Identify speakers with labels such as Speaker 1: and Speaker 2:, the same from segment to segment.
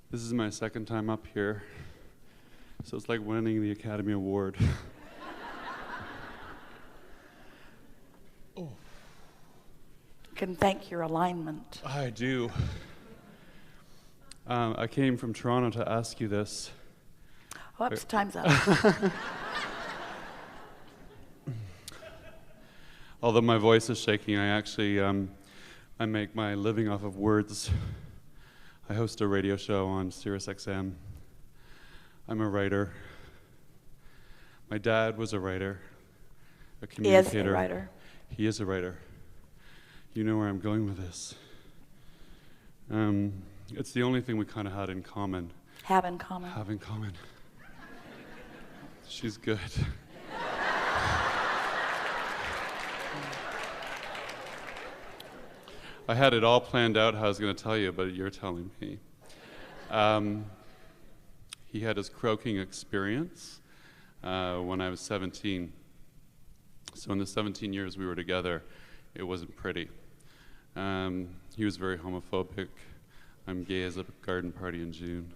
Speaker 1: This is my second time up here, so it's like winning the Academy Award.
Speaker 2: You can thank your alignment.
Speaker 1: I do. I came from Toronto to ask you this.
Speaker 2: Oops, time's up.
Speaker 1: Although my voice is shaking, I actually I make my living off of words. I host a radio show on SiriusXM. I'm a writer. My dad was a writer, a communicator.
Speaker 2: He is a writer.
Speaker 1: He is a writer. You know where I'm going with this. It's the only thing we kind of had in common.
Speaker 2: Have in common.
Speaker 1: Have in common. She's good. I had it all planned out how I was going to tell you, but you're telling me. He had his croaking experience when I was 17. So in the 17 years we were together, it wasn't pretty. He was very homophobic. I'm gay as a garden party in June.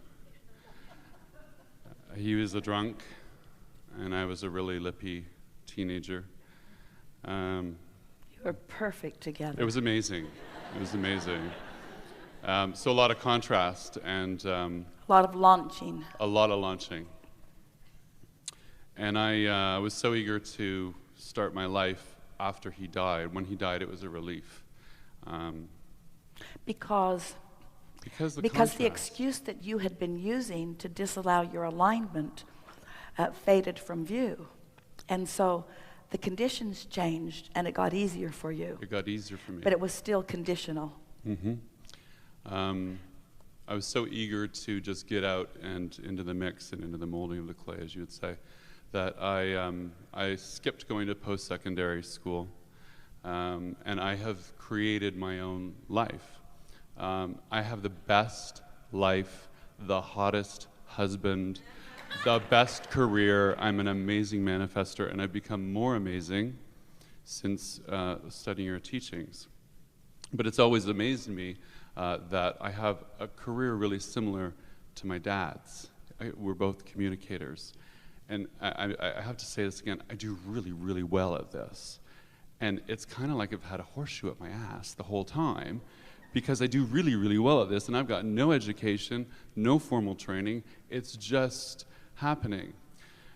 Speaker 1: He was a drunk, and I was a really lippy teenager.
Speaker 2: You were perfect together.
Speaker 1: It was amazing. It was amazing. So a lot of contrast and
Speaker 2: a lot of launching.
Speaker 1: a lot of launching. And I was so eager to start my life after he died. When he died, it was a relief.
Speaker 2: Because
Speaker 1: the
Speaker 2: the excuse that you had been using to disallow your alignment faded from view. And so the conditions changed and it got easier for you.
Speaker 1: It got easier for me.
Speaker 2: But it was still conditional.
Speaker 1: Mm-hmm. I was so eager to just get out and into the mix and into the molding of the clay, as you would say, that I skipped going to post-secondary school, and I have created my own life. I have the best life, the hottest husband, the best career. I'm an amazing manifester, and I've become more amazing since studying your teachings. But it's always amazed me that I have a career really similar to my dad's. We're both communicators. And I have to say this again, I do really, really well at this. And it's kind of like I've had a horseshoe up my ass the whole time, because I do really, really well at this, and I've got no education, no formal training. It's just happening.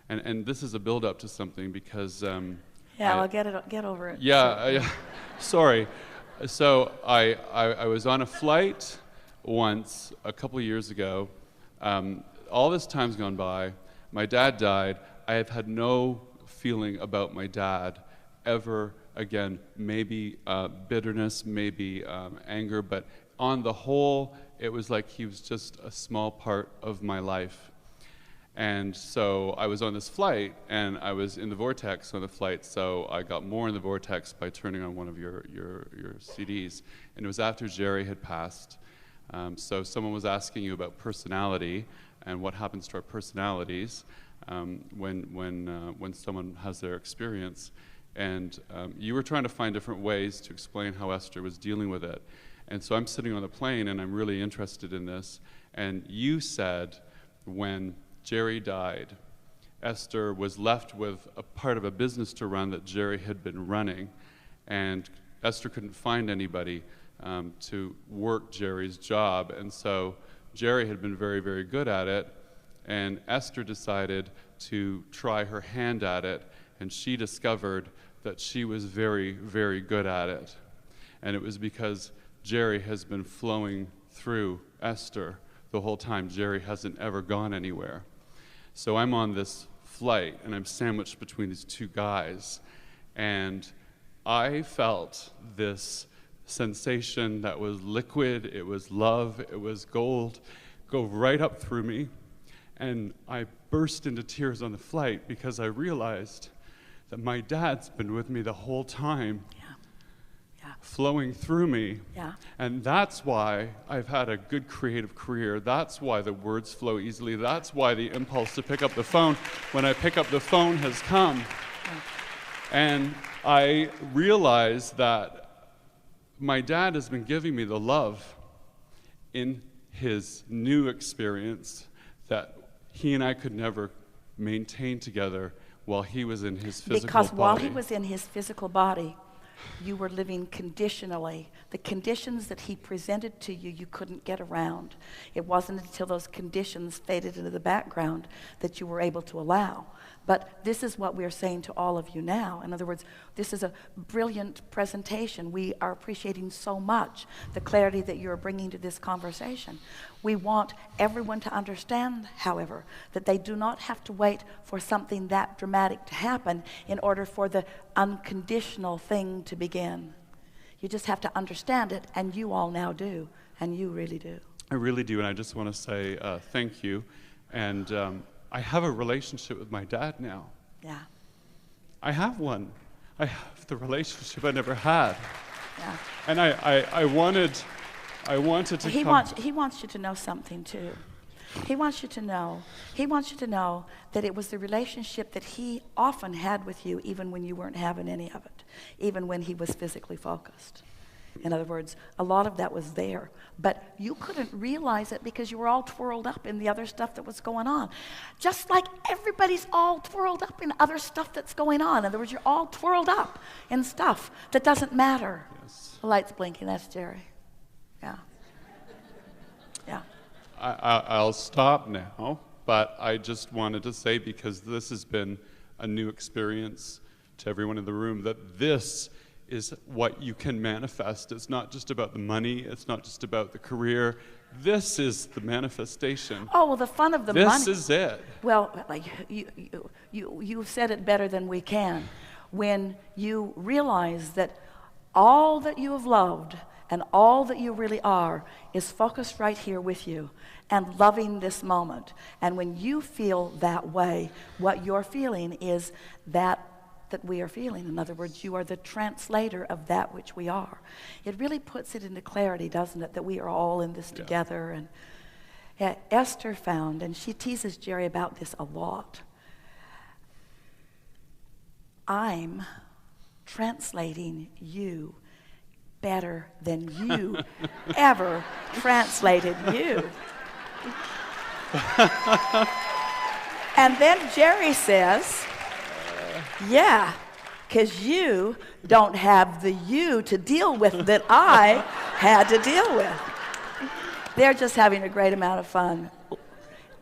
Speaker 1: And this is a build-up to something, because...
Speaker 2: I'll get over it.
Speaker 1: Yeah, sorry. So I was on a flight once, a couple of years ago. All this time's gone by. My dad died. I have had no feeling about my dad ever again. Maybe bitterness, maybe anger, but on the whole, it was like he was just a small part of my life. And so I was on this flight, and I was in the vortex on the flight, so I got more in the vortex by turning on one of your CDs. And it was after Jerry had passed. So someone was asking you about personality and what happens to our personalities when someone has their experience. And you were trying to find different ways to explain how Esther was dealing with it. And so I'm sitting on the plane, and I'm really interested in this. And you said when Jerry died, Esther was left with a part of a business to run that Jerry had been running, and Esther couldn't find anybody to work Jerry's job, and so Jerry had been very, very good at it, and Esther decided to try her hand at it, and she discovered that she was very, very good at it. And it was because Jerry has been flowing through Esther the whole time. Jerry hasn't ever gone anywhere. So I'm on this flight, and I'm sandwiched between these two guys, and I felt this sensation that was liquid, it was love, it was gold, go right up through me, and I burst into tears on the flight because I realized that my dad's been with me the whole time. Flowing through me. And that's why I've had a good creative career. That's why the words flow easily. That's why the impulse to pick up the phone when I pick up the phone has come. And I realized that my dad has been giving me the love in his new experience that he and I could never maintain together while he was in his physical
Speaker 2: Because
Speaker 1: body.
Speaker 2: while he was in his physical body, you were living conditionally. The conditions that he presented to you, you couldn't get around. It wasn't until those conditions faded into the background that you were able to allow. But this is what we're saying to all of you now. In other words, this is a brilliant presentation. We are appreciating so much the clarity that you're bringing to this conversation. We want everyone to understand, however, that they do not have to wait for something that dramatic to happen in order for the unconditional thing to begin. You just have to understand it, and you all now do, and you really do.
Speaker 1: I really do, and I just want to say thank you. And I have a relationship with my dad now.
Speaker 2: Yeah.
Speaker 1: I have one. I have the relationship I never had.
Speaker 2: Yeah.
Speaker 1: And I wanted to
Speaker 2: He
Speaker 1: come.
Speaker 2: wants you to know something too. He wants you to know that it was the relationship that he often had with you even when you weren't having any of it, even when he was physically focused. In other words, a lot of that was there, but you couldn't realize it because you were all twirled up in the other stuff that was going on. Just like everybody's all twirled up in other stuff that's going on. In other words, you're all twirled up in stuff that doesn't matter.
Speaker 1: Yes.
Speaker 2: The light's blinking, that's Jerry. Yeah. Yeah.
Speaker 1: I'll stop now, but I just wanted to say, because this has been a new experience to everyone in the room, that this is what you can manifest. It's not just about the money. It's not just about the career. This is the manifestation.
Speaker 2: Oh, well, the fun of the money.
Speaker 1: This is it.
Speaker 2: Well, like, you've said it better than we can. When you realize that all that you have loved and all that you really are is focused right here with you and loving this moment. And when you feel that way, what you're feeling is that we are feeling. In other words, you are the translator of that which we are. It really puts it into clarity, doesn't it, that we are all in this together. And Esther found, and she teases Jerry about this a lot, I'm translating you better than you ever translated you. And then Jerry says, yeah, because you don't have the you to deal with that I had to deal with. They're just having a great amount of fun,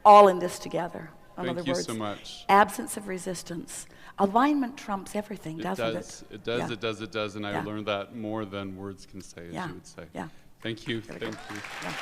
Speaker 2: all in this together. In other words,
Speaker 1: so much.
Speaker 2: Absence of resistance. Alignment trumps everything, doesn't it?
Speaker 1: It does,
Speaker 2: Yeah.
Speaker 1: it does, and I
Speaker 2: Yeah.
Speaker 1: learned that more than words can say, as
Speaker 2: Yeah.
Speaker 1: you would say.
Speaker 2: Yeah.
Speaker 1: Thank you,
Speaker 2: Very
Speaker 1: thank
Speaker 2: good.
Speaker 1: you.
Speaker 2: Yeah.